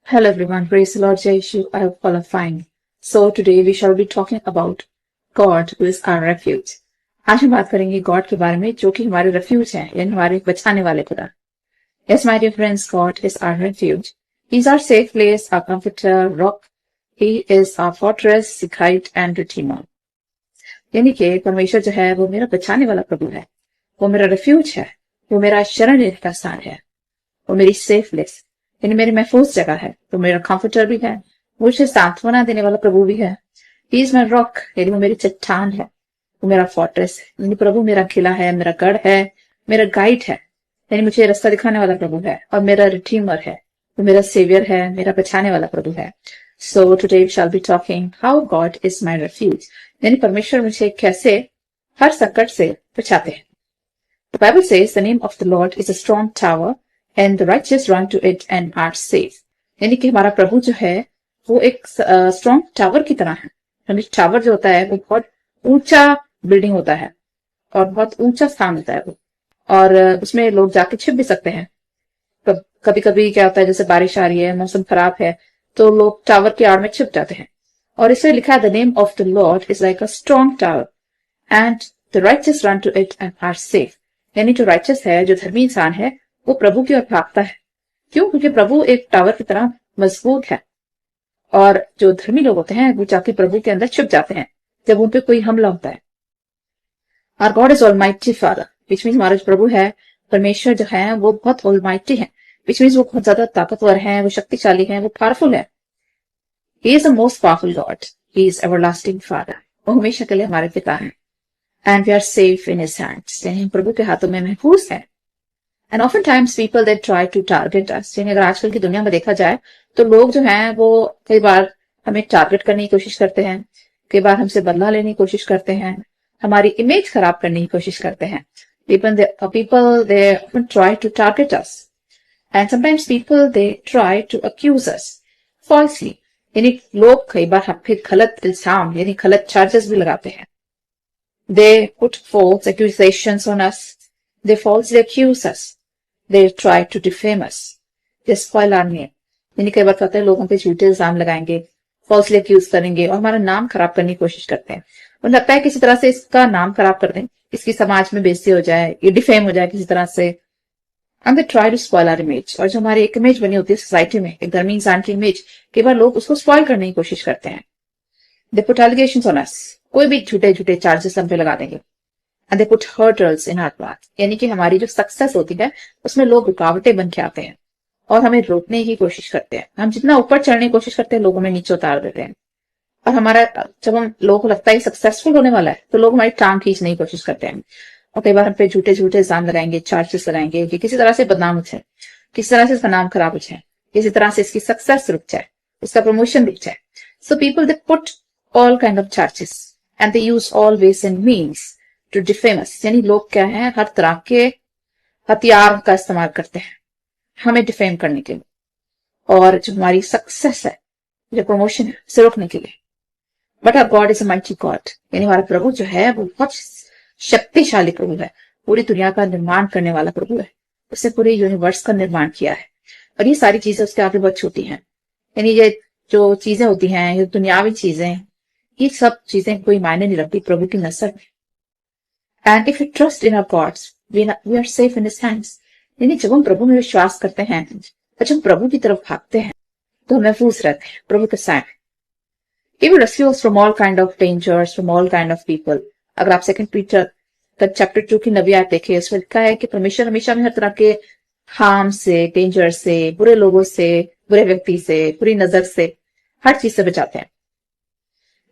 Hello everyone, praise the Lord Jesus. I hope all are fine. So today we shall be talking about God who is our refuge. आज हम बात करेंगे God के बारे में जो कि हमारे रेफ्यूज है यानी हमारे बचाने वाले खुदा. Yes, my dear friends, God is our refuge. He is our safe place, our comforter, rock. He is our fortress, guide and redeemer. यानी कि परमेश्वर जो है वो मेरा बचाने वाला प्रभु है, वो मेरा रेफ्यूज है, वो मेरा शरण लेने का स्थान है, वो मेरी सेफ प्लेस यानी मेरी महफूज जगह है, तो मेरा कंफर्टर भी है, मुझे सांत्वना देने वाला प्रभु भी है. ही इज माई रॉक यानी वो मेरी चट्टान है, वो मेरा फोर्ट्रेस यानी प्रभु मेरा किला है, मेरा गढ़ है, मेरा गाइड है यानी मुझे रास्ता दिखाने वाला प्रभु है, और मेरा रिडीमर है, वो मेरा सेवियर है, मेरा बचाने वाला प्रभु है. So today we shall be talking how God is my refuge यानी परमेश्वर मुझे कैसे हर संकट से बचाते हैं. The Bible says the name of the Lord is a strong tower and the righteous run to it and are safe. यानी कि हमारा प्रभु जो है वो एक स्ट्रॉन्ग टावर की तरह है. यानी टावर जो होता है वो बहुत ऊंचा बिल्डिंग होता है और बहुत ऊंचा स्थान होता है वो, और उसमें लोग जाके छिप भी सकते हैं. कभी कभी क्या होता है, जैसे बारिश आ रही है, मौसम खराब है, तो लोग टावर की आड़ में छिप जाते हैं. और इसमें लिखा है the name of the lord is like a strong tower and the righteous run to it and are safe. यानी जो राइचस है, जो धर्मी इंसान है, वो प्रभु की ओर भागता है. क्यों? क्योंकि प्रभु एक टावर की तरह मजबूत है, और जो धर्मी लोग होते हैं वो जाके प्रभु के अंदर छुप जाते हैं जब उन पे कोई हमला होता है. Our God is almighty father, which means हमारा जो प्रभु है, परमेश्वर जो है वो बहुत ऑलमाइटी है, विच मीन्स वो बहुत ज्यादा ताकतवर है, वो शक्तिशाली है, वो पावरफुल है. He is the most powerful God, he is everlasting father, वो हमेशा के लिए हमारे पिता है. And we are safe in his hands, यानी हम प्रभु के हाथों में महफूज है. And often times people that try to target us, यानी अगर आजकल की दुनिया में देखा जाए तो लोग जो हैं वो कई बार हमें टारगेट करने की कोशिश करते हैं, कई बार हमसे बदला लेने की कोशिश करते हैं, हमारी इमेज खराब करने की कोशिश करते हैं. people they often try to target us, and sometimes people they try to accuse us falsely, यानी लोग कई बार हम फिर गलत इल्जाम यानी गलत चार्जेस भी लगाते हैं. They put false accusations on us. They falsely accuse us. They try to defame us. They spoil our name. यानी कई बार कहते हैं लोगों पे झूठे इल्जाम लगाएंगे, falsely accuse करेंगे और हमारा नाम खराब करने की कोशिश करते हैं. उन्हें लगता है किसी तरह से इसका नाम खराब कर दें, इसकी समाज में बेइज्जती हो जाए, ये डिफेम हो जाए किसी तरह से. And they try to spoil our image. और जो हमारी एक इमेज बनी होती है सोसाइटी में, एक धर्मी इंसान की इमेज, कई बार लोग उसको स्पॉइल करने की कोशिश करते हैं. They put allegations on us. कोई भी झूठे झूठे चार्जेस हम पे लगा देंगे. And they put hurdles in our path. यानी कि हमारी जो सक्सेस होती है उसमें लोग रुकावटें बन के आते हैं और हमें रोकने की कोशिश करते हैं. हम जितना ऊपर चढ़ने की कोशिश करते हैं, लोग हमें नीचे उतार देते हैं. और हमारा जब हम लोगों को लगता है सक्सेसफुल होने वाला है तो लोग हमारी टांग खींचने की कोशिश करते हैं, और कई बार हम पे झूठे झूठे इल्जाम लगाएंगे, चार्जेस लगाएंगे कि किसी तरह से बदनाम हो जाए, किसी तरह से इसका नाम खराब हो जाए, किसी तरह से इसकी सक्सेस रुक जाए, उसका प्रमोशन रुक जाए. So people they put all kind of charges and they use all ways and means to defame us. यानी लोग क्या है, हर तरह के हथियार का इस्तेमाल करते हैं हमें डिफेम करने के लिए, और जो हमारी सक्सेस है, जो प्रमोशन है, उसे रोकने के लिए. But our God is a mighty God, यानी हमारा प्रभु जो है वो बहुत शक्तिशाली प्रभु है, पूरी दुनिया का निर्माण करने वाला प्रभु है. उसने पूरे यूनिवर्स का निर्माण किया है, और ये सारी चीजें उसके आगे बहुत छोटी हैं. यानी ये जो चीजें होती हैं, ये दुनियावी चीजें, ये सब चीजें कोई मायने नहीं रखती प्रभु की नजर में. And if you trust in our gods we are safe in his hands. यानी जब हम प्रभु में विश्वास करते हैं और जब प्रभु की तरफ भागते हैं तो हम महफूज रहते हैं प्रभु के साथ. He will rescue us from all kind of dangers, from all kind of people. अगर आप 2 पीटर चैप्टर 2 की 9 आयत देखें, उसमें लिखा है कि परमेश्वर हमेशा में हर तरह के हार्म से, डेंजर से, बुरे लोगों से, बुरे व्यक्ति से, बुरी नजर से, हर चीज से बचाते हैं.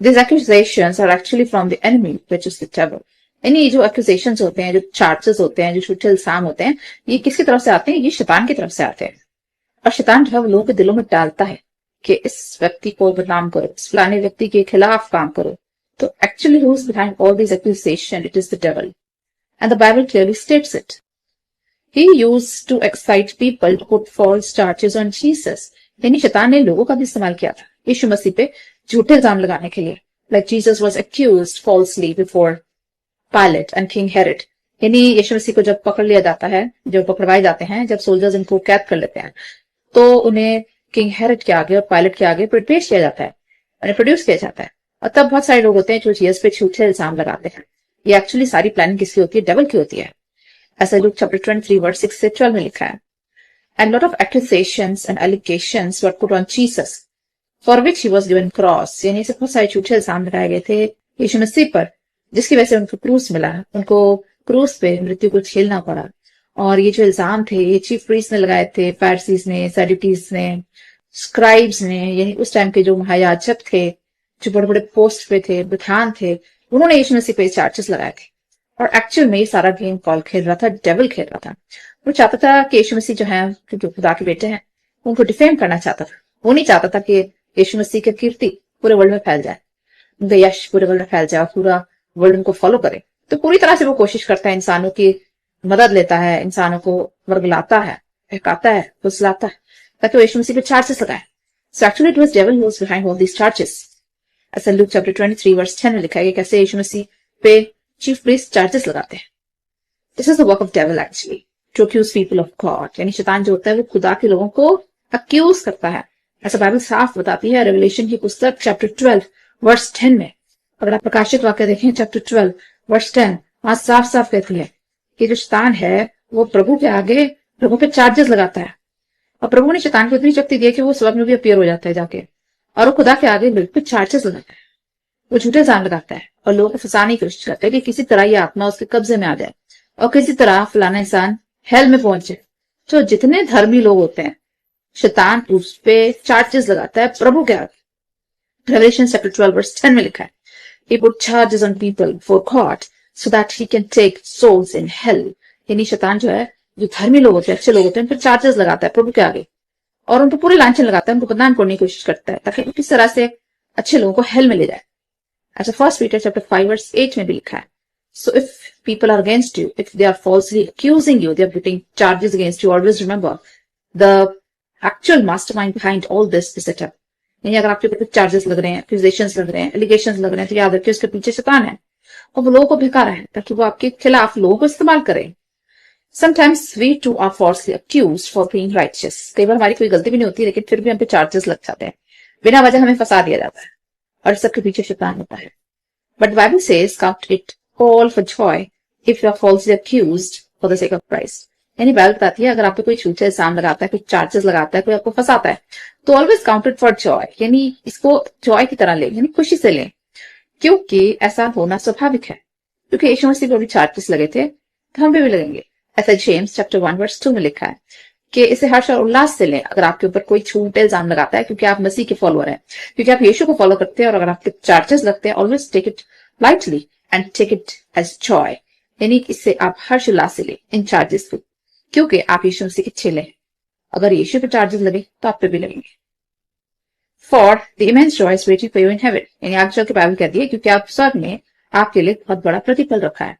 These accusations are actually from the enemy, which is the devil. यानी जो accusations होते हैं, जो चार्जेस होते हैं, जो झूठे इल्जाम होते हैं, ये किसकी तरफ से आते हैं? ये शैतान की तरफ से आते हैं. और शैतान जो है वो लोगों के दिलों में डालता है कि इस व्यक्ति को बदनाम करो, इस फलाने व्यक्ति के खिलाफ काम करो. तो actually who is behind all these accusations? It is the devil. And the Bible clearly states it. He used to excite people to put false charges on Jesus. यानी शैतान ने लोगों का भी इस्तेमाल किया था यीशु मसीह पे झूठे इल्जाम लगाने के लिए. Like Jesus was accused falsely before Pilate and King Herod. यानी यीशु मसीह को जब पकड़ लिया जाता है, जब पकड़वाए जाते हैं, जब सोल्जर्स इनको कैद कर लेते हैं, तो उन्हें किंग हेरोड के आगे और पायलट के आगे पेश किया जाता है, उन्हें प्रोड्यूस किया जाता है। और तब बहुत सारे लोग होते हैं जो जीसस पे झूठे इल्जाम लगाते हैं। ये एक्चुअली सारी प्लानिंग किसकी होती है? डेविल की होती है। ऐसा लूक चैप्टर 23 वर्स 6 से 12 में लिखा है। And lot of accusations and allegations were put on Jesus, for which he was given cross. यानी ऐसे बहुत सारे झूठे इल्जाम लगाए गए थे यीशु मसीह पर, जिसकी वजह से उनको क्रूस मिला, उनको क्रूस पे मृत्यु को झेलना पड़ा। और ये जो इल्जाम थे ये चीफ प्रीस्ट ने लगाए थे, फैरिसीज ने, सैडुकीज ने, स्क्राइब्स ने, यानी उस टाइम के जो महायाजक थे, जो बड़े बड़े पोस्ट पे थे, प्रधान थे, उन्होंने यीशु मसीह पे चार्जेस लगाए थे। और एक्चुअल में ये सारा गेम कॉल खेल रहा था, डेविल खेल रहा था। वो चाहता था कि यीशु मसीह जो है, जो खुदा के बेटे हैं, उनको डिफेम करना चाहता था। वो नहीं चाहता था कि यीशु मसीह की कीर्ति पूरे वर्ल्ड में फैल जाए, उनका यश पूरे वर्ल्ड में फैल जाए, पूरा वर्ल्ड उनको फॉलो करे। तो पूरी तरह से वो कोशिश करता है, इंसानों की मदद लेता है, इंसानों को वर्गलाता है, बहकाता है, फुसलाता है, ताकि वो यीशु मसीह पे चार्जेस लगाए। So actually it was devil who was behind all these charges. ऐसा लूक चैप्टर 23 वर्स 10 में लिखा है कि कैसे यीशु मसीह पे चीफ प्रीस्ट चार्जेस लगाते हैं। This is the work of devil actually, to accuse people of God. यानी शैतान जो होता है वो खुदा के लोगों को अक्यूज करता है। ऐसा बाइबल साफ बताती है रेवलेशन की पुस्तक चैप्टर 12 वर्स 10 में। अगर आप प्रकाशित वाक्य देखें चैप्टर 12 वर्स 10, वहां साफ साफ कहती है कि जो शैतान है वो प्रभु के आगे, प्रभु पे चार्जेस लगाता है। और प्रभु ने शैतान को इतनी शक्ति दी है कि वो स्वर्ग में भी अपीयर हो जाता है जाके, और वो खुदा के आगे लोग पे चार्जेस लगाता है। वो झूठे इल्जाम लगाता है और लोगों को फंसाने की कोशिश करता है कि किसी तरह ये आत्मा उसके कब्जे में आ जाए और किसी तरह फलाना इंसान हेल में पहुंचे। तो जितने धर्मी लोग होते हैं, शैतान उस पे चार्जेस लगाता है प्रभु के आगे। रेवलेशन चैप्टर 12 वर्स 10 में लिखा है, He put charges on people for God so that he can take souls in hell. यानी शैतान जो है, जो धर्मी लोग होते हैं, अच्छे लोग होते हैं, उन पर चार्जेस लगाता है प्रभु के आगे और उनको पूरे लांछन लगाता है, उनको बदनाम करने की कोशिश करता है ताकि किस तरह से अच्छे लोगों को हेल में ले जाए। ऐसा फर्स्ट पीटर चैप्टर 5 वर्स 8 में भी लिखा है। So if people are against you, if they are falsely accusing you, they are putting charges against you, always remember the actual mastermind behind all this is Satan. यानी अगर आपके ऊपर charges लग रहे हैं, एक्यूजेशंस लग रहे हैं, एलिगेशंस लग रहे हैं, तो याद रखिए उसके पीछे शैतान है और वो लोगों को भिका रहा है ताकि वो आपके खिलाफ लोगों को इस्तेमाल करे। Sometimes we too are falsely accused for being righteous. कई बार हमारी कोई गलती भी नहीं होती लेकिन फिर भी हम पे चार्जेस लग जाते हैं, बिना वजह हमें फंसा दिया जाता है और सबके पीछे शैतान होता है। But the Bible says, count it all for joy if you are falsely accused for the sake of Christ. यानी बाइबल बताती है अगर आप पे कोई झूठा इल्जाम लगाता है, कोई चार्जेस लगाता है, कोई आपको फंसाता है, तो always count it for Joy, यानी इसको जॉय की तरह ले, यानी खुशी से लें, क्योंकि ऐसा होना स्वाभाविक है। क्योंकि यीशु मसीह को भी चार्जेस लगे थे तो हम पे भी लगेंगे। ऐसा जेम्स चैप्टर 1 वर्स 2 में लिखा है कि इसे हर्ष और उल्लास से लें अगर आपके ऊपर कोई झूठा इल्जाम लगाता है, क्योंकि आप मसीह के फॉलोअर हैं, क्योंकि आप यीशु को फॉलो करते हैं। और अगर आपके चार्जेस लगते हैं, always take it lightly and take it as joy, यानी इससे आप हर्ष उल्लास से लें इन चार्जेस को, क्योंकि आप यीशु मसीह के चेले हैं। अगर यीशु पे चार्जेस लगे तो आप पे भी लगेंगे। For the immense Joy is waiting for you in heaven, यानी आगे चल के बाइबल कहती है क्योंकि आप स्वर्ग में आपके लिए बहुत बड़ा प्रतिफल रखा है।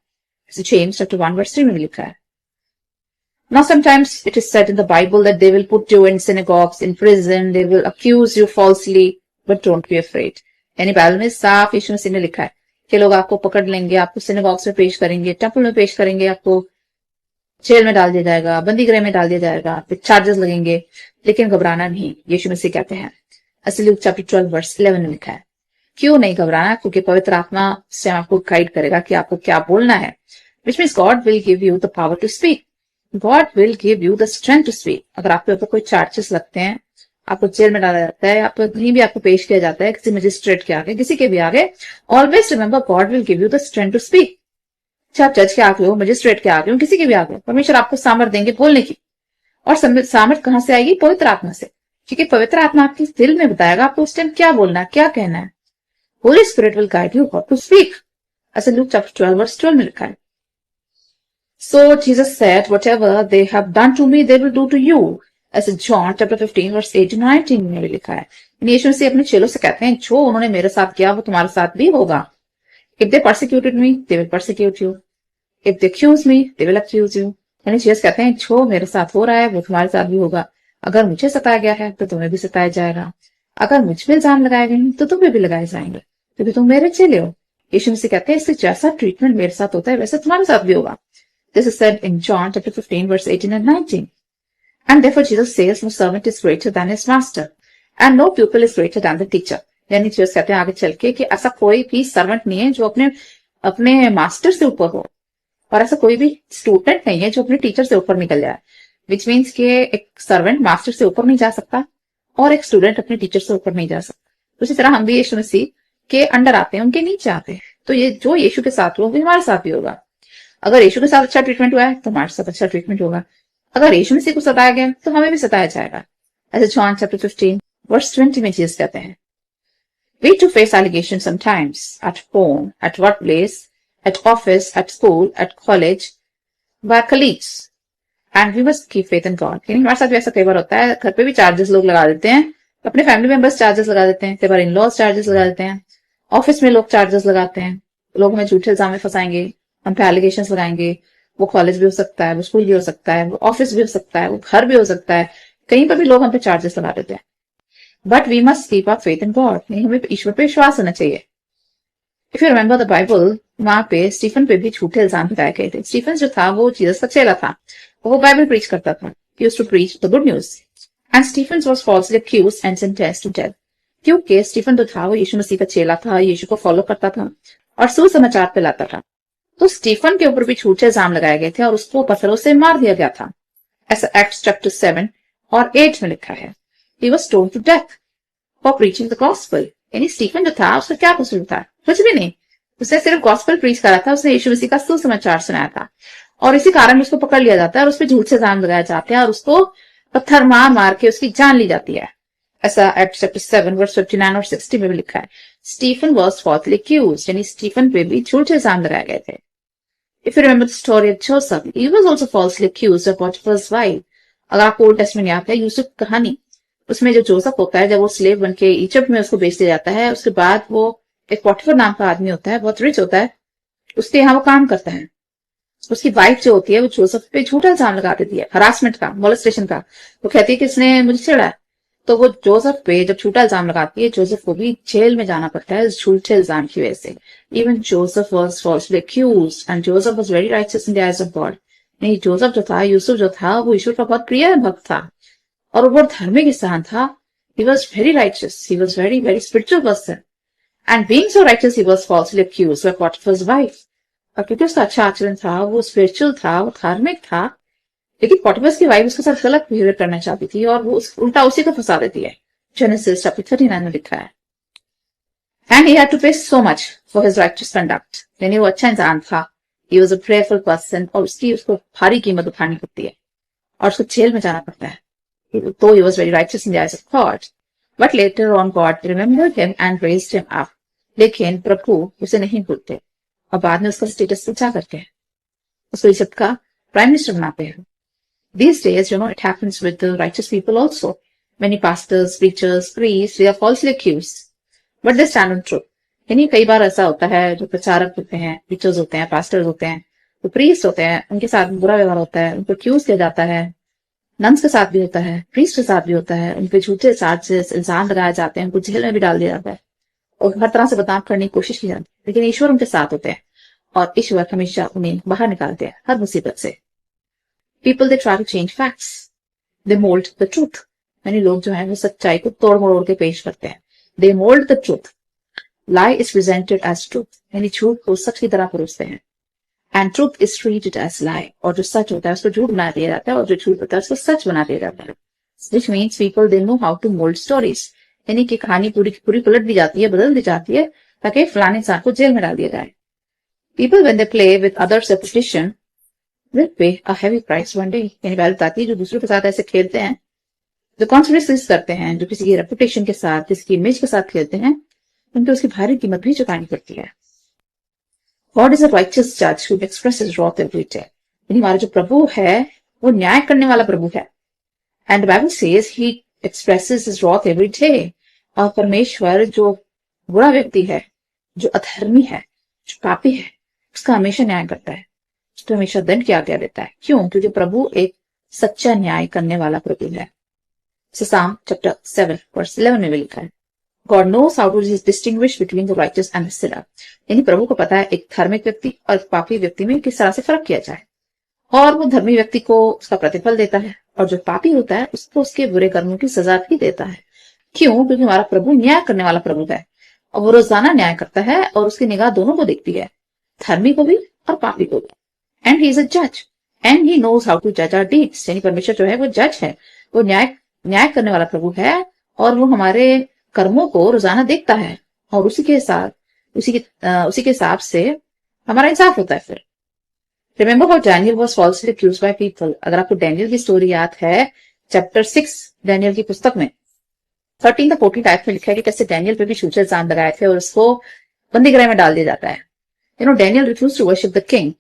जेम्स चैप्टर 1 वर्स 3 में लिखा है। Now sometimes it is said in the Bible that they will put you in synagogues, in prison, they will accuse you falsely, but don't be afraid. यानी बाइबल में साफ यीशु मसीह ने लिखा है कि लोग आपको पकड़ लेंगे, आपको सिनेगॉग्स में पेश करेंगे, टेंपल में पेश करेंगे, आपको जेल में डाल दिया जाएगा, बंदी गृह में डाल दिया जाएगा, फिर चार्जेस लगेंगे, लेकिन घबराना नहीं। यीशु मसीह कहते हैं, असली लूक चैप्टर 12 वर्स 11 में लिखा है, क्यों नहीं घबराना, क्योंकि पवित्र आत्मा से आपको गाइड करेगा कि आपको क्या बोलना है, which means God will give you the power to speak. God will give you the strength to speak. अगर आपके ऊपर कोई चार्जेस लगते हैं, आपको जेल में डाला जाता है, आपको कहीं भी आपको पेश किया जाता है, किसी मजिस्ट्रेट के आगे, किसी के भी आगे, always remember God will give you the strength to speak. चाहे आप जज के आगे हो, मजिस्ट्रेट के आगे हो, किसी के भी आगे, परमेश्वर आपको सामर्थ देंगे बोलने की। और सामर्थ कहां से आएगी? पवित्र आत्मा से, क्योंकि पवित्र आत्मा आपके दिल में बताएगा आपको उस टाइम क्या बोलना है, क्या कहना है। Holy spirit will guide you how to speak, ऐसे लूक चैप्टर 12 वर्स 12 में लिखा है। So Jesus said, whatever they have done to me, they will do to you. ऐसे जॉन चैप्टर 15 वर्स 18 19 में भी लिखा है। यीशु मसीह अपने चेलों से कहते हैं, जो उन्होंने मेरे साथ किया वो तुम्हारे साथ भी होगा। If they persecuted me, they will persecute you. If they accuse me, they will accuse you. यानी जीसस कहते हैं, जो मेरे साथ हो रहा है वो तुम्हारे साथ भी होगा। अगर मुझे सताया गया है तो तुम्हें भी सताया जाएगा। अगर मुझ पे इल्जाम लगाए गए तो तुम्हें भी लगाए जाएंगे, क्योंकि तुम मेरे चेले हो। यीशु मसीह कहते हैं, इससे जैसा ट्रीटमेंट मेरे साथ होता है वैसे तुम्हारे साथ भी होगा। This is said in John chapter 15 verse 18 and 19. And therefore Jesus says no servant is greater than his master and no pupil is greater than the teacher. यानी जीसस कहते हैं आगे चल के कि ऐसा कोई भी सर्वेंट नहीं है जो अपने अपने मास्टर से ऊपर हो, और ऐसा कोई भी स्टूडेंट नहीं है जो अपने टीचर से ऊपर निकल जाए, विच मीन्स कि एक सर्वेंट मास्टर से ऊपर नहीं जा सकता और एक स्टूडेंट अपने टीचर से ऊपर नहीं जा सकता। उसी तरह हम भी यीशु मसीह के अंडर आते हैं, उनके नीचे आते हैं। तो ये जो यीशु के साथ हुआ वो हमारे साथ भी होगा। अगर यीशु के साथ अच्छा ट्रीटमेंट हुआ है तो हमारे साथ अच्छा ट्रीटमेंट होगा। अगर यीशु मसीह को सताया गया तो हमें भी सताया जाएगा। ऐसे जॉन चैप्टर 15 वर्स 20 में जीसस कहते हैं, We too face allegations sometimes at home, at workplace, at office, at school, at college, by colleagues, and we must keep faith in God. यानी हमारे साथ भी ऐसा कई बार होता है, घर पे भी चार्जेस लोग लगा देते हैं, अपने फैमिली मेंबर्स चार्जेस लगा देते हैं, कई बार इन-लॉज चार्जेस लगा देते हैं, ऑफिस में लोग चार्जेस लगाते हैं, लोग हमें झूठे इल्जाम में फंसाएंगे, हम पे एलिगेशंस लगाएंगे। वो कॉलेज भी हो सकता है, वो स्कूल भी हो सकता है, वो ऑफिस भी हो सकता है, वो घर भी हो सकता है, कहीं पर भी लोग हम पे चार्जेस लगा देते हैं। But we must keep our faith in God, हमें ईश्वर पे विश्वास होना चाहिए। If you remember the Bible, वहां पे स्टीफन पे भी झूठे इल्जाम लगाए गए थे। स्टीफन जो था वो जीसस का चेला था, वो बाइबल प्रीच करता था, he used to preach the good news, and Stephen was falsely accused and sentenced to death, क्योंकि स्टीफन जो था वो यीशु मसीह का चेला था, यीशु को फॉलो करता था और सुसमाचार फैलाता था। तो स्टीफन के ऊपर भी झूठे इल्जाम लगाए गए थे और उसको पत्थरों से मार दिया गया था। ऐसा एक्ट्स चैप्टर 7 और 8 में लिखा है। He was stoned to death for preaching the gospel. यानी स्टीफन जो था उसका क्या कसूर था? कुछ भी नहीं, उसने सिर्फ गॉस्पेल प्रीच करा था, उसने यीशु मसीह का सुसमाचार सुनाया था, और इसी कारण उसको पकड़ लिया जाता है और उस पर झूठ से इल्जाम लगाए जाते हैं और उसको पत्थर मार मार के उसकी जान ली जाती है। ऐसा एक्ट चैप्टर 7 वर्स 59 और 60 में भी लिखा है। स्टीफन वाज फॉल्सली अक्यूज्ड, यानी स्टीफन पे भी झूठे इल्जाम लगाए गए थे। If you remember the story of Joseph, he was also falsely accused of Potiphar's wife. अगर आपको ओल्ड टेस्टमेंट याद है, यूसुफ कहानी, उसमें जो जोसेफ होता है, जब वो स्लेव बन के इजिप्ट में उसको बेच दिया जाता है, उसके बाद वो एक पॉटिफर नाम का आदमी होता है, बहुत रिच होता है, उसके यहाँ वो काम करता है। उसकी वाइफ जो होती है वो जोसेफ पे झूठा इल्जाम लगा देती है, हरासमेंट का, मोलेस्टेशन का। वो कहती है कि इसने मुझे छेड़ा है, तो वो जोसेफ पे जब झूठा इल्जाम लगाती है, जोसेफ को भी जेल में जाना पड़ता है इस झूठे इल्जाम की वजह से। Even Joseph was falsely accused and Joseph was very righteous in the eyes of God. नहीं, जोसेफ जो था, यूसुफ जो था, वो ईश्वर का बहुत प्रिय भक्त था और वो बहुत धार्मिक इंसान था। He was very righteous. He was very, very spiritual person. And being so righteous, he was falsely accused by Potiphar's wife. और क्योंकि उसका अच्छा आचरण था, वो स्पिरिचुअल था, वो धार्मिक था, लेकिन पॉटिफर्स की वाइफ उसके साथ गलत बिहेवियर करना चाहती थी और वो उल्टा उसी को फंसा देती है। जेनेसिस चैप्टर 39 में लिखा है। And he had to pay so much for his righteous conduct. यानी वो अच्छा इंसान था, he was a prayerful person, और उसको भारी कीमत उठानी पड़ती है और उसको जेल में जाना पड़ता है। Though he was very righteous in the eyes of God, but later on God remembered him and raised him up. लेकिन प्रभु उसे नहीं भूलते और बाद में उसका स्टेटस ऊंचा करते हैं, उसको इजिप्ट का प्राइम मिनिस्टर बनाते हैं। These days, it happens with the righteous people also. Many pastors, preachers, priests, they are falsely accused, but they stand on truth. यानी कई बार ऐसा होता है, जो प्रचारक होते हैं, प्रीचर्स होते हैं, पास्टर्स होते हैं, तो प्रीस्ट होते हैं, उनके साथ बुरा व्यवहार होता है, उनको एक्यूज किया जाता है, नन्स के साथ भी होता है, प्रीस्ट के साथ भी होता है, उन पे झूठे चार्जेस, इल्जाम लगाए जाते हैं, उनको जेल में भी डाल दिया जाता है और हर तरह से बदनाम करने की कोशिश की जाती है। लेकिन ईश्वर उनके साथ होते हैं और ईश्वर हमेशा उन्हें बाहर निकालते हैं हर मुसीबत से। People they try to change facts, they mould the truth. यानी लोग जो है वो सच्चाई को तोड़ मरोड़ के पेश करते हैं। They mould the truth, lie is presented as truth, यानी झूठ को सच की तरह परोसते हैं। And truth is treated as lie, और जो सच होता है उसको झूठ बना दिया जाता है और जो झूठ होता है उसको सच बना दिया जाता है। Which means people they know how to mould stories, यानी कि कहानी पूरी की पूरी पलट दी जाती है, बदल दी जाती है ताकि फलाने इंसान को जेल में डाल दिया जाए। People when they play with others reputation will pay a heavy price one day, यानी बात बताती है जो दूसरों के साथ ऐसे खेलते हैं, जो कॉन्स्पिरेसीज करते हैं, जो किसी की रेपुटेशन के साथ, किसी की इमेज के साथ खेलते हैं, उनको उसकी भारी कीमत भी चुकानी पड़ती है। God is a righteous judge who expresses wrath every day. यानी हमारा जो प्रभु है वो न्याय करने वाला प्रभु है। And the Bible says he expresses his wrath every day. और परमेश्वर जो बुरा व्यक्ति है, जो अधर्मी है, जो पापी है, उसका हमेशा न्याय करता है, उसको हमेशा दंड की आज्ञा देता है। क्यों? क्योंकि प्रभु एक सच्चा न्याय करने वाला प्रभु है। साम चैप्टर 7 वर्स 11 में भी लिखा है, God knows how to distinguish between the righteous and the sinner. यानी प्रभु को पता है एक धार्मिक व्यक्ति और पापी व्यक्ति में किस तरह से फर्क किया जाए, और वो धर्मी व्यक्ति को उसका प्रतिफल देता है और जो पापी होता है उसको उसके बुरे कर्मों की सजा भी देता है। क्यों? क्योंकि हमारा प्रभु न्याय करने वाला प्रभु है और वो रोजाना न्याय करता है और उसकी निगाह दोनों को देखती है, धर्मी को भी और पापी को भी। एंड ही इज अ जज and he knows how to जज आवर डीड्स। यानी परमेश्वर जो है वो जज है, वो न्याय न्याय करने वाला प्रभु है और वो हमारे कर्मों को रोजाना देखता है और उसी के हिसाब से हमारा इंसाफ होता है। फिर remember how Daniel was falsely accused by people. अगर आपको डैनियल की स्टोरी याद है, चैप्टर 6 डैनियल की पुस्तक में 13 to 14 टाइप में लिखा है कि कैसे डैनियल पे भी झूठे इल्जाम लगाए थे और उसको बंदी गृह में डाल दिया जाता है। Daniel refused to worship the king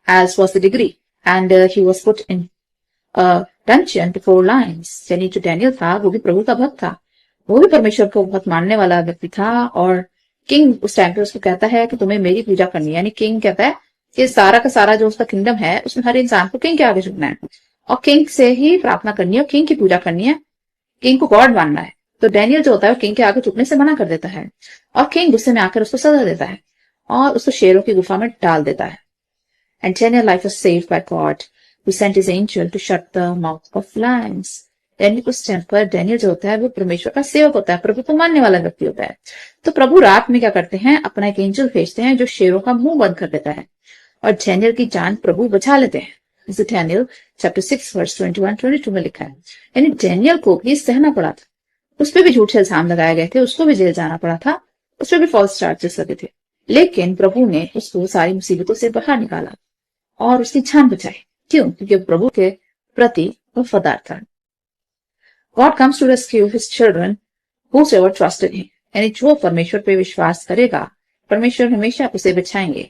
as was the degree and he was put in a dungeon to 4 lions। यानी जो डैनियल था वो भी प्रभु का भक्त था, वो भी परमेश्वर को बहुत मानने वाला व्यक्ति था। और किंग उस टाइम पे उसको कहता है कि तुम्हें मेरी पूजा करनी है। यानी किंग कहता है कि सारा का सारा जो उसका किंगडम है उसमें हर इंसान को किंग के आगे झुकना है और किंग से ही प्रार्थना करनी है और किंग की पूजा करनी है, किंग को गॉड मानना है। तो डैनियल जो होता है किंग के आगे झुकने से मना कर देता है और किंग गुस्से में आकर उसको सजा देता है और उसको शेरों की गुफा में डाल देता है। And Daniel's life was saved by God, who sent his angel to shut the mouth of lions। यानी उस टाइम पर डैनियल जो होता है वो परमेश्वर का सेवक होता है, प्रभु को मानने वाला व्यक्ति होता है। तो प्रभु रात में क्या करते हैं, अपना एक एंजल भेजते हैं जो शेरों का मुंह बंद कर देता है और डैनियल की जान प्रभु बचा लेते हैं। जैसे डैनियल चैप्टर 6 वर्स 21-22 में लिखा है। यानी डैनियल को भी सहना पड़ा था, उस पर भी झूठे इल्जाम लगाए गए थे, उसको भी जेल जाना पड़ा था, उस पर भी फॉल्स चार्जेस लगे थे, लेकिन प्रभु ने उसको सारी मुसीबतों से बाहर निकाला और उसकी जान बचाई। क्यों? क्योंकि प्रभु के प्रति वफादार था। God comes to rescue his children whosoever trusted him। यानी जो परमेश्वर पे विश्वास करेगा परमेश्वर हमेशा उसे बचाएंगे।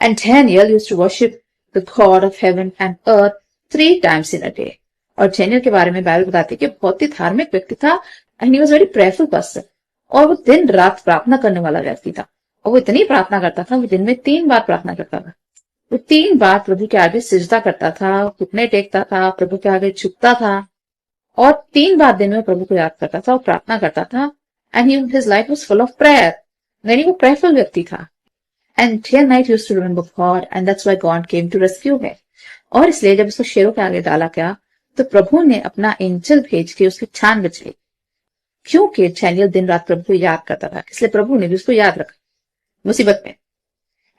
And Daniel used to worship the God of heaven and earth 3 times in a day। और डैनियल के बारे में बाइबल बताती है कि बहुत ही धार्मिक व्यक्ति था and he was very prayerful person। और वो दिन रात प्रार्थना करने वाला व्यक्ति था और वो इतनी प्रार्थना करता था, वो दिन में 3 बार प्रार्थना करता था। वो 3 बार प्रभु के आगे सिजदा करता था, घुटने टेकता था, प्रभु के आगे झुकता था और 3 बार दिन में प्रभु को याद करता था और प्रार्थना करता था। And his life was full of prayer. यानी वो प्रेयरफुल व्यक्ति था। And day and night used to remember God and that's why God came to rescue him. और इसलिए जब उसको शेरों के आगे डाला गया तो प्रभु ने अपना एंजल भेज के उसकी जान बचाई। क्योंकि डैनियल दिन रात प्रभु को याद करता था, इसलिए प्रभु ने भी उसको याद रखा मुसीबत में।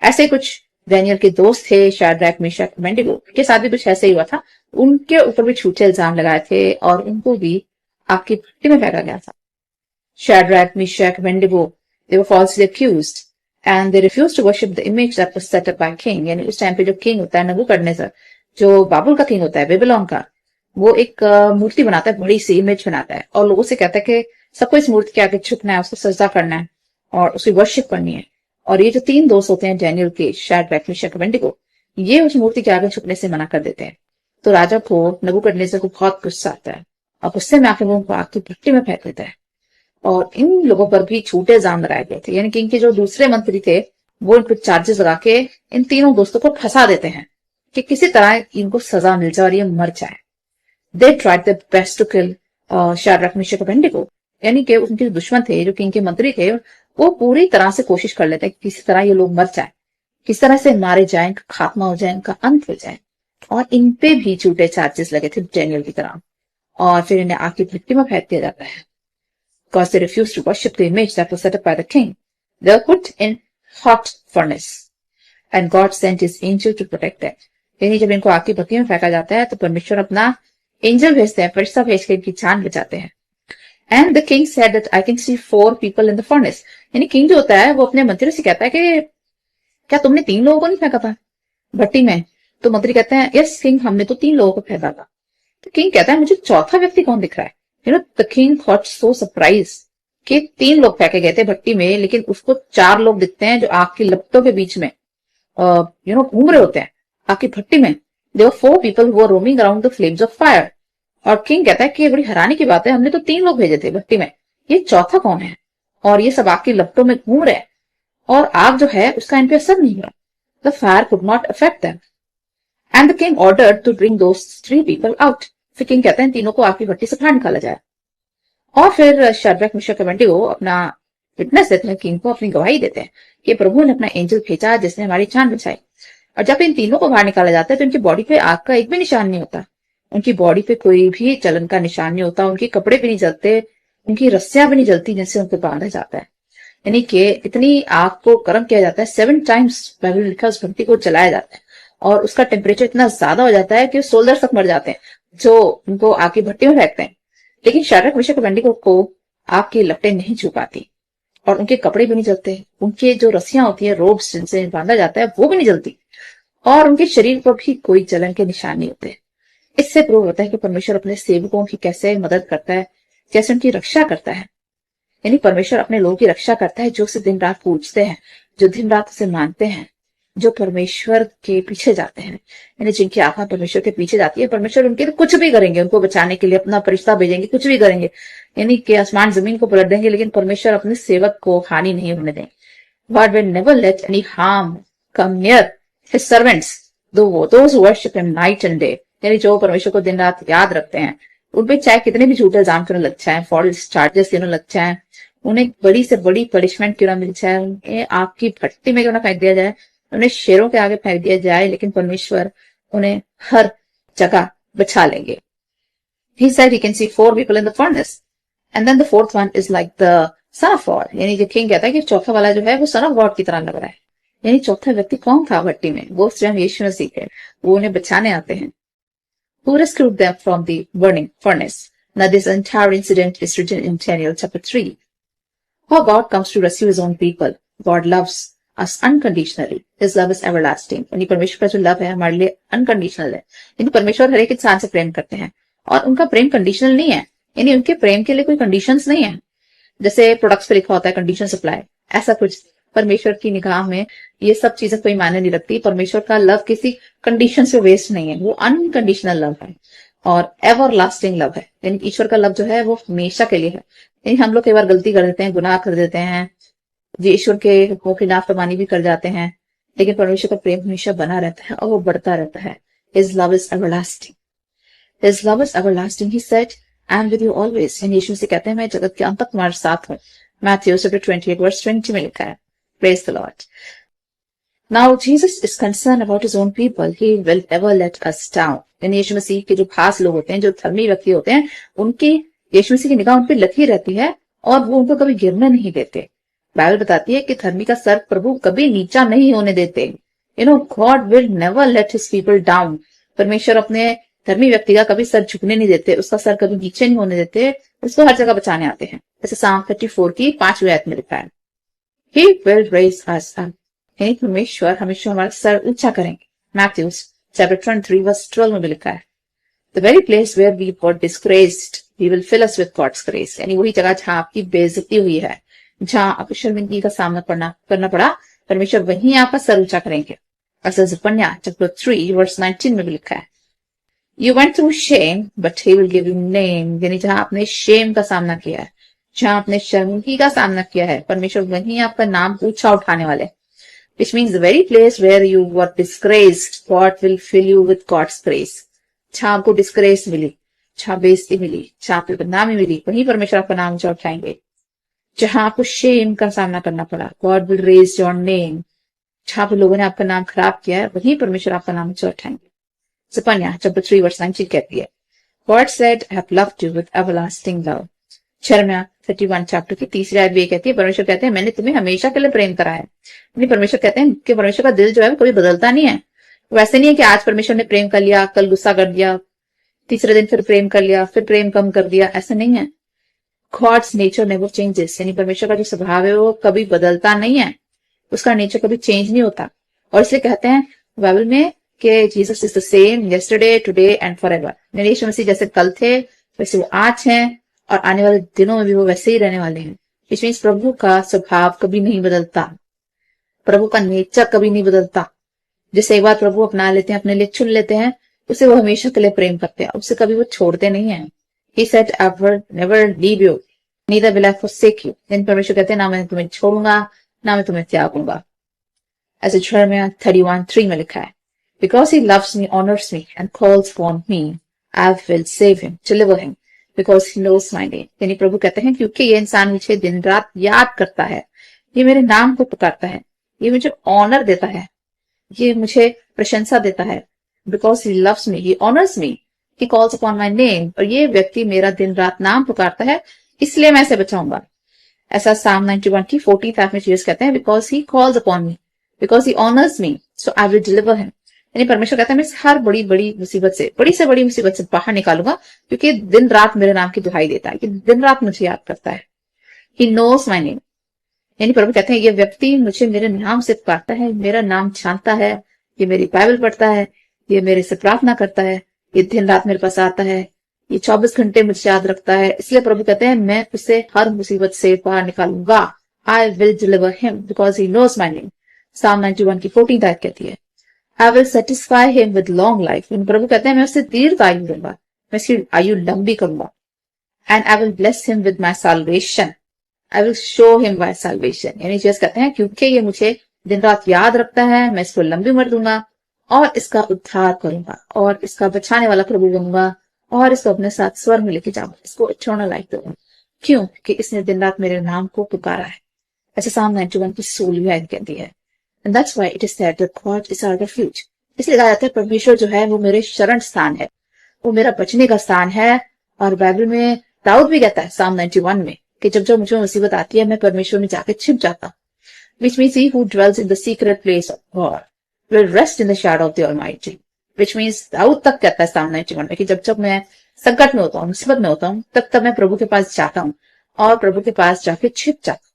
ऐसे कुछ डैनियल के दोस्त थे, शाद्रक मेशक अबेदnego के साथ भी कुछ ऐसे ही हुआ था। उनके ऊपर भी झूठे इल्जाम लगाए थे और उनको भी आग की भट्टी में फेंका गया था। शाद्रक Meshach अबेदnego they were falsely accused and they refused to worship the image that was set up by king। यानी उस टाइम पे जो किंग होता है नबूकदनेस्सर, जो बाबुल का किंग होता है, बेबीलोन का, वो एक मूर्ति बनाता है, बड़ी सी इमेज बनाता है और लोगों से कहता है कि सबको इस मूर्ति के आगे झुकना है, उसको सजदा करना है और उसकी वर्शिप करनी है। और ये जो 3 दोस्त होते हैं डैनियल के, शाद्रक मेशक अबेदnego, ये उस मूर्ति के आगे झुकने से मना कर देते हैं। तो राजा को नबूकदनेस्सर को बहुत गुस्सा आता है और गुस्से में आके वो उनको आग की भट्टी में फेंक देता है। और इन लोगों पर भी झूठे इल्जाम लगाए गए थे। यानी कि इनके जो दूसरे मंत्री थे वो इन पर चार्जेस लगा के इन तीनों दोस्तों को फंसा देते हैं कि किसी तरह इनको सजा मिल जाए और ये मर जाए। They tried their best to kill Shadrach Meshach Abednego. यानी कि उनके दुश्मन थे, जो किंग के मंत्री थे, वो पूरी तरह से कोशिश कर लेते हैं कि किसी तरह ये लोग मर जाए, किस तरह से मारे जाए, इनका खात्मा हो जाए, इनका अंत हो जाए। और इन पे भी झूठे चार्जेस लगे थे डैनियल की तरह और फिर इन्हें आग की भट्टी में फेंक दिया जाता है। Because they refused to worship the image that was set up by the king, they were put in hot furnace and God sent his angel to protect them। यानी जब इनको आग की भट्टी में फेंका जाता है तो परमेश्वर अपना एंजल भेजते हैं, फरिश्ता भेज के इनकी जान बचाते हैं। And the king said that I can see 4 people in the furnace। यानी किंग जो होता है वो अपने मंत्रियों से कहता है कि क्या तुमने 3 लोगों को नहीं फेंका था भट्टी में? तो मंत्री कहते हैं यस किंग, हमने तो 3 लोगों को फेंका था। तो किंग कहता है मुझे चौथा व्यक्ति कौन दिख रहा है? The king thought so surprise कि 3 लोग फेंके गए थे भट्टी में, लेकिन उसको 4 लोग दिखते हैं जो आग की लपटों के बीच में घूम रहे होते हैं आग की भट्टी में। There were 4 people who were roaming around the flames of fire. और किंग कहता है कि ये बड़ी हैरानी की बात है, हमने तो 3 लोग भेजे थे भट्टी में, ये चौथा कौन है? और ये सब आग की लपटों में घूम रहे हैं और आग जो है उसका इन पे असर नहीं हुआ। The fire could not affect them and the king ordered to bring those 3 people out. फिर किंग कहते हैं तीनों को आग की भट्टी से बाहर निकाला जाए। और फिर शाद्रक मेशक अबेदnego अपना विटनेस देते हैं, किंग को अपनी गवाही देते हैं कि प्रभु ने अपना एंजल भेजा जिसने हमारी जान बचाई। और जब इन तीनों को बाहर निकाला जाता है तो इनकी बॉडी पे आग का एक भी निशान नहीं होता। उनकी बॉडी पे कोई भी जलन का निशान नहीं होता, उनके कपड़े भी नहीं जलते, उनकी रस्सियां भी नहीं जलती जिनसे उनको बांधा जाता है। यानी कि इतनी आग को गर्म किया जाता है, 7 टाइम्स बाइबल में लिखा है, उस भट्टी को जलाया जाता है और उसका टेम्परेचर इतना ज्यादा हो जाता है कि सोल्जर्स तक मर जाते हैं जो उनको आग की भट्टी में फेंकते हैं। लेकिन शाद्रक मेशक अबेदनगो को आग की लपटें नहीं छू पाती और उनके कपड़े भी नहीं जलते, उनके जो रस्सियां होती है, रोब्स जिनसे बांधा जाता है, वो भी नहीं जलती और उनके शरीर पर भी कोई जलन के निशान नहीं होते। इससे प्रूव होता है कि परमेश्वर अपने सेवकों की कैसे मदद करता है, कैसे उनकी रक्षा करता है। यानी परमेश्वर अपने लोगों की रक्षा करता है जो उसे दिन रात पूजते हैं, जो दिन रात उसे मानते हैं, जो परमेश्वर के पीछे जाते हैं। यानी जिनकी आत्मा परमेश्वर के पीछे जाती है, परमेश्वर उनके लिए कुछ भी करेंगे, उनको बचाने के लिए अपना फरिश्ता भेजेंगे, कुछ भी करेंगे। यानी कि आसमान जमीन को पलट देंगे, लेकिन परमेश्वर अपने सेवक को हानि नहीं होने देंगे। God will never let any harm come near his servants, those who worship him night and day. यानी जो परमेश्वर को दिन रात याद रखते हैं, उनपे चाहे कितने भी झूठे इल्जाम क्यों लग जाए, फॉल्स चार्जेस क्यों लग जाए, उन्हें बड़ी से बड़ी पनिशमेंट क्यों ना मिल जाए, उन्हें आग की भट्टी में क्यों ना फेंक दिया जाए, उन्हें शेरों के आगे फेंक दिया जाए, लेकिन परमेश्वर उन्हें हर जगह बचा लेंगे। He said he can see 4 people in the furnace, and then the fourth one is like the son of God. यानी जो किंग कहता है कि चौथा वाला जो है वो सन ऑफ गॉड की तरह लग रहा है। यानी चौथा व्यक्ति कौन था भट्टी में? वो स्वयं यीशु मसीह है, वो उन्हें बचाने आते हैं। Who rescued them from the burning furnace? Now this entire incident is written in Daniel chapter 3. How God comes to rescue his own people. God loves us unconditionally. His love is everlasting. यानी परमेश्वर का जो love है हमारे लिए unconditional है। यानी परमेश्वर हर एक इंसान से प्रेम करते हैं और उनका प्रेम कंडीशनल नहीं है। यानी उनके प्रेम के लिए कोई कंडीशंस नहीं है, जैसे प्रोडक्ट्स पे लिखा होता है कंडीशन सप्लाई, ऐसा कुछ परमेश्वर की निगाह में ये सब चीजें कोई मायने नहीं रखती। परमेश्वर का लव किसी कंडीशन से वेस्ट नहीं है, वो अनकंडीशनल लव है और एवर लास्टिंग लव है। यानी ईश्वर का लव जो है वो हमेशा के लिए है। यानी हम लोग कई बार गलती कर देते हैं, गुनाह कर देते हैं, ईश्वर के हुक्मों की नाफरमानी भी कर जाते हैं, लेकिन परमेश्वर का प्रेम हमेशा बना रहता है और वो बढ़ता रहता है। His love is everlasting. His love is everlasting. He said, I am with you always. यानी यीशु से कहते हैं मैं जगत के अंत तक तुम्हारे साथ हूँ। Matthew chapter 28 verse 20 में लिखा है। Praise the Lord. Now Jesus is concerned about his own people. He will never let us down. यानी यीशु मसीह के जो खास लोग होते हैं, जो धर्मी व्यक्ति होते हैं, उनकी यीशु मसीह की निगाह उन पर लगी रहती है और वो उनको कभी गिरने नहीं देते। बाइबल बताती है कि धर्मी का सर प्रभु कभी नीचा नहीं होने देते। God will never let his people down. परमेश्वर अपने धर्मी व्यक्ति का कभी सर झुकने नहीं देते, उसका सर कभी नीचे नहीं होने देते, उसको हर जगह बचाने आते हैं। जैसे साम 34 की 5वीं आयत में लिखा है, He will raise us up. यानी परमेश्वर हमेशा हमारा सर ऊंचा करेंगे। Matthew chapter 23 verse 12 में भी लिखा है, The very place where we were disgraced, He will fill us with God's grace. यानी वही जगह जहां आपकी बेइज्जती हुई है, जहां आपको शर्मिंदगी का सामना करना पड़ा, परमेश्वर वहीं आपका सर ऊंचा करेंगे। और जपन्या chapter 3 verse 19 में भी लिखा है, You went through shame, but he will give you name. यानी जहां आपने शेम का सामना किया है, जहां आपने शर्मिंदगी का सामना किया है, परमेश्वर वहीं आपका नाम ऊंचा उठाने वाले। Which means the very place where you were disgraced, God will fill you with God's grace. जहां आपको डिस्ग्रेस मिली, जहां बेइज्जती मिली, जहां आपको बदनामी मिली, वहीं परमेश्वर आपका नाम ऊंचा उठाएंगे। जहां आपको शेम का सामना करना पड़ा, God will raise your name. जहां पर लोगों ने आपका नाम खराब किया है, वहीं परमेश्वर आपका नाम ऊंचा उठाएंगे। Zephaniah chapter 3 verse 19 कहती है, God said, I have loved you with everlasting love. Jeremiah 31 chapter की 3री आयत भी कहती है, परमेश्वर कहते हैं मैंने तुम्हें हमेशा के लिए प्रेम करा है। यानी परमेश्वर कहते हैं कि परमेश्वर का दिल जो है वो कभी बदलता नहीं है। वैसे नहीं है कि आज परमेश्वर ने प्रेम कर लिया, कल गुस्सा कर दिया, तीसरे दिन फिर प्रेम कर लिया, फिर प्रेम कम कर दिया, ऐसा नहीं है। God's nature never changes. यानी परमेश्वर का जो स्वभाव है वो कभी बदलता नहीं है, उसका नेचर कभी चेंज नहीं होता। और इसलिए कहते हैं बाइबल में कि Jesus is the same yesterday, today and forever. यानी यीशु मसीह जैसे कल थे वैसे वो आज हैं और आने वाले दिनों में भी वो वैसे ही रहने वाले हैं। विच मीन्स प्रभु का स्वभाव कभी नहीं बदलता, प्रभु का नेचर कभी नहीं बदलता। जिसे एक बार प्रभु अपना लेते हैं, अपने लिए चुन लेते हैं, उसे वो हमेशा के लिए प्रेम करते हैं, उसे कभी वो छोड़ते नहीं है। He said, I will never leave you, neither will I forsake you. यानी परमेश्वर कहते हैं ना मैं तुम्हें छोड़ूंगा, ना मैं तुम्हें त्यागूंगा। ऐसे Jeremiah 31:3 में लिखा है, Because he loves me, honors me, and calls upon me, I will save him, deliver him, because he knows my name. यानी प्रभु कहते हैं क्योंकि ये इंसान मुझे दिन रात याद करता है, ये मेरे नाम को पुकारता है, ये मुझे ऑनर देता है, ये मुझे प्रशंसा देता है। Because he loves me, he honors me, He calls upon my name. और ये व्यक्ति मेरा दिन रात नाम पुकारता है, इसलिए मैं इसे बचाऊंगा. ऐसा Psalm 91 की 14th आयत में जीसस कहते हैं, because he calls upon me, because he honors me, so I will deliver him. यानी परमेश्वर कहता है मैं हर बड़ी बड़ी मुसीबत से बड़ी मुसीबत से बाहर निकालूंगा, क्योंकि दिन रात मेरे नाम की दुहाई देता है, कि दिन रात मुझे याद करता है. He knows my name. यानी प्रभु कहते हैं ये व्यक्ति मुझे मेरे नाम से पुकारता है, मेरा नाम जानता है, ये मेरी बाइबल पढ़ता है, ये मेरे से प्रार्थना करता है, ये दिन रात मेरे पास आता है, ये 24 घंटे मुझे याद रखता है. इसलिए प्रभु कहते हैं मैं उसे हर मुसीबत से बाहर निकालूंगा. I will deliver him because he knows my name. Psalm 91 की 14th आयत कहती है. I will satisfy him with long life. प्रभु कहते हैं मैं उसे दीर्घ आयु दूंगा, मैं उसकी आयु लंबी करूंगा. And I will bless him with my salvation. I will show him my salvation. यानी जीसस कहते हैं क्योंकि ये मुझे दिन रात याद रखता है, मैं इसको लंबी उम्र दूंगा और इसका उद्धार करूंगा और इसका बचाने वाला प्रभु बनूंगा और इसको अपने साथ स्वर्ग में लेके जाऊंगा, इसको इटर्नल लाइफ दूंगा. क्यों? कि इसने दिन रात मेरे नाम को पुकारा है. ऐसे Psalm 91 की 16वीं आयत कहती है. And that's why it is said that God is our refuge. इसलिए कहा जाता है परमेश्वर जो है वो मेरे शरण स्थान है, वो मेरा बचने का स्थान है. और बाइबल में दाऊद भी कहता है Psalm 91 में कि जब जब मुझे मुसीबत आती है मैं परमेश्वर में जाके छिप जाता हूँ. Which means he who dwells in the secret place of God will rest in the shadow of the Almighty. Which means Dawood तक कहता है Psalm 91 में कि जब जब मैं संकट में होता हूँ, मुसीबत में होता हूँ, तब मैं प्रभु के पास जाता हूँ और प्रभु के पास जाके छिप जाता हूँ.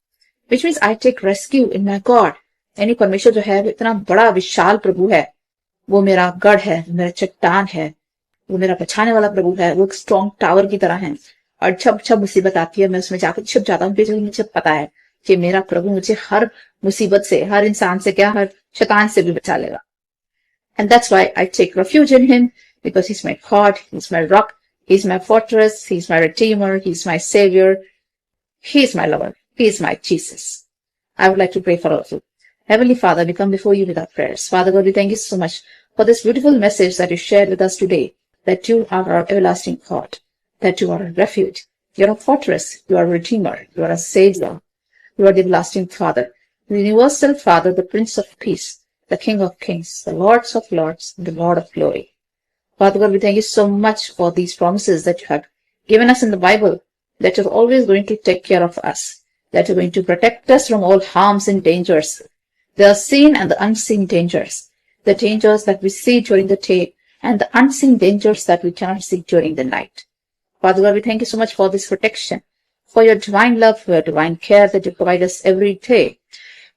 Which means I take rescue in my God. यानी परमेश्वर जो है वो इतना बड़ा विशाल प्रभु है, वो मेरा गढ़ है, मेरा चट्टान है, वो मेरा बचाने वाला प्रभु है, वो एक स्ट्रॉन्ग टावर की तरह है. और जब मुसीबत आती है मैं उसमें जाकर छिप जाता हूँ, क्योंकि मुझे पता है कि मेरा प्रभु मुझे हर मुसीबत से, हर इंसान से क्या, हर शैतान से भी बचा लेगा. And that's why I take refuge in him, because he's my God, he's my rock, he's my fortress, he's my redeemer, he's my savior, he's my lover, he's my Jesus. I would like to pray for all of you. Heavenly Father, we come before you with our prayers. Father God, we thank you so much for this beautiful message that you shared with us today, that you are our everlasting God, that you are a refuge, you are a fortress, you are a redeemer, you are a savior, you are the everlasting Father, the universal Father, the Prince of Peace, the King of Kings, the Lords of Lords, and the Lord of Glory. Father God, we thank you so much for these promises that you have given us in the Bible, that you're always going to take care of us, that you're going to protect us from all harms and dangers, the seen and the unseen dangers, the dangers that we see during the day and the unseen dangers that we cannot see during the night. Father God, we thank you so much for this protection, for your divine love, for your divine care that you provide us every day.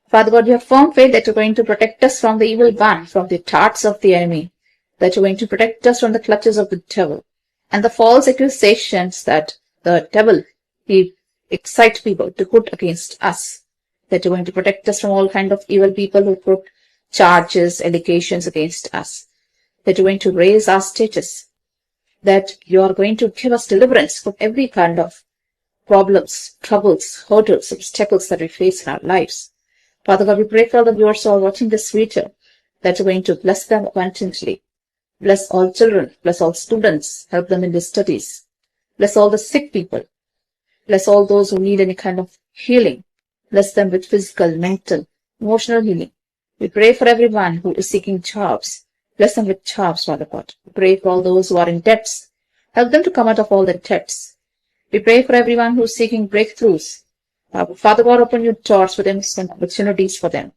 Father God, we have firm faith that you're going to protect us from the evil one, from the darts of the enemy, that you're going to protect us from the clutches of the devil, and the false accusations that the devil, he excites people to put against us, that you're going to protect us from all kind of evil people who put charges, allegations against us, that you're going to raise our status, that you are going to give us deliverance from every kind of problems, troubles, hurdles, obstacles that we face in our lives. Father God, we pray for all the viewers who are watching this video, that you're going to bless them abundantly. Bless all children, bless all students, help them in their studies. Bless all the sick people. Bless all those who need any kind of healing. Bless them with physical, mental, emotional healing. We pray for everyone who is seeking jobs. Bless them with jobs, Father God. We pray for all those who are in debts. Help them to come out of all their debts. We pray for everyone who is seeking breakthroughs. Father God, open your doors for them and opportunities for them.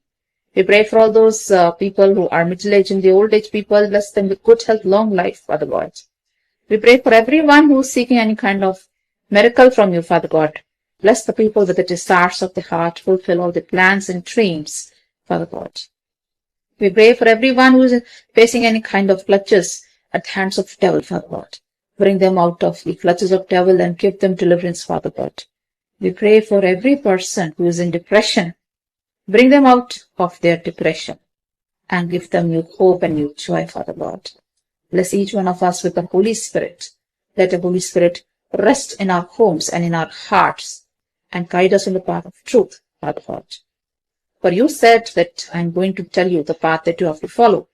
We pray for all those people who are middle-aged and the old-age people. Bless them with good health, long life, Father God. We pray for everyone who is seeking any kind of miracle from you, Father God. Bless the people with the desires of the heart. Fulfill all the plans and dreams, Father God. We pray for everyone who is facing any kind of clutches at the hands of the devil, Father God. Bring them out of the clutches of the devil and give them deliverance, Father God. We pray for every person who is in depression. Bring them out of their depression and give them new hope and new joy, Father God. Bless each one of us with the Holy Spirit. Let the Holy Spirit rest in our homes and in our hearts and guide us in the path of truth, Father God. For you said that I'm going to tell you the path that you have to follow,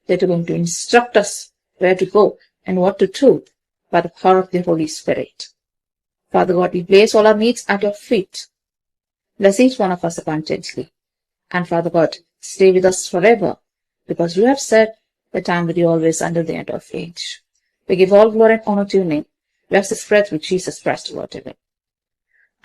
that you're going to instruct us where to go and what to do by the power of the Holy Spirit. Father God, we place all our needs at your feet. Bless each one of us abundantly. And Father God, stay with us forever, because you have said that I am with you always until the end of age. We give all glory and honor to your name. We ask this prayer through Jesus Christ, Lord. Amen.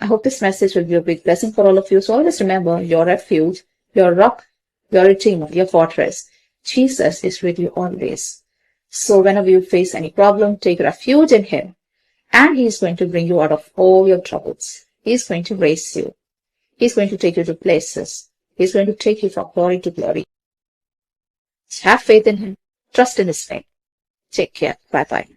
I hope this message will be a big blessing for all of you. So always remember, your refuge, your rock, your redeemer, your fortress. Jesus is with you always. So whenever you face any problem, take refuge in him. And he is going to bring you out of all your troubles. He is going to raise you. He is going to take you to places. He is going to take you from glory to glory. Have faith in him. Trust in his name. Take care. Bye-bye.